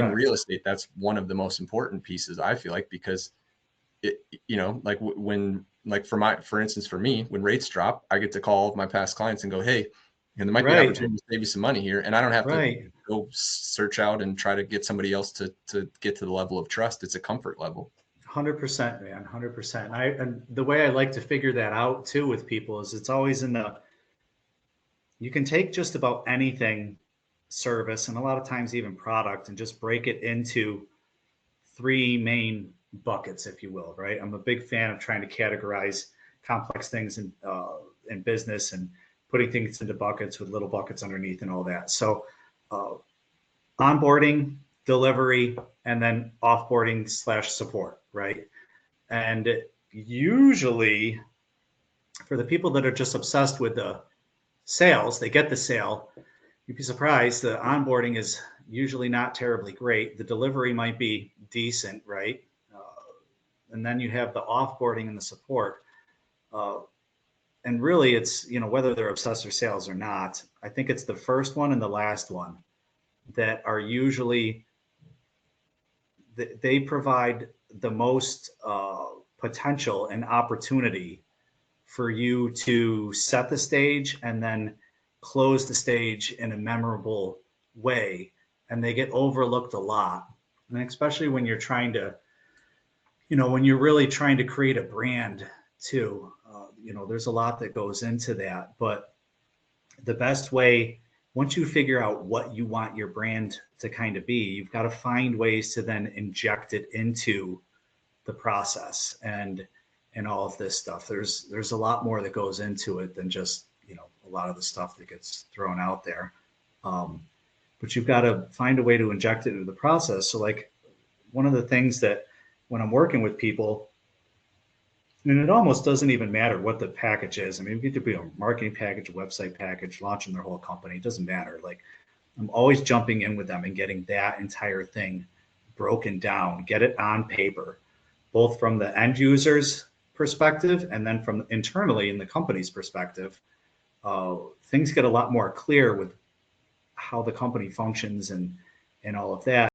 in real estate, that's one of the most important pieces, I feel like, because it, like for instance, for me, when rates drop, I get to call my past clients and go, hey, and there might be an opportunity to save you some money here. And I don't have to go search out and try to get somebody else to get to the level of trust. It's a comfort level. 100%, man, 100%. And the way I like to figure that out too with people is it's always you can take just about anything, service, and a lot of times even product, and just break it into three main buckets, if you will, right? I'm a big fan of trying to categorize complex things in business and putting things into buckets with little buckets underneath and all that. So onboarding, delivery, and then offboarding / support, right? And usually for the people that are just obsessed with the sales, they get the sale. You'd be surprised. The onboarding is usually not terribly great. The delivery might be decent, right? And then you have the offboarding and the support. And really it's, whether they're obsessed with sales or not, I think it's the first one and the last one that are usually, they provide the most potential and opportunity for you to set the stage and then close the stage in a memorable way. And they get overlooked a lot. And especially when you're trying to, when you're really trying to create a brand too, there's a lot that goes into that. But the best way, once you figure out what you want your brand to kind of be, you've got to find ways to then inject it into the process and all of this stuff. There's a lot more that goes into it than just, a lot of the stuff that gets thrown out there. But you've got to find a way to inject it into the process. So like one of the things that when I'm working with people, and it almost doesn't even matter what the package is. I mean, it could be a marketing package, a website package, launching their whole company. It doesn't matter. Like I'm always jumping in with them and getting that entire thing broken down, get it on paper, both from the end user's perspective and then from internally in the company's perspective. Things get a lot more clear with how the company functions and all of that.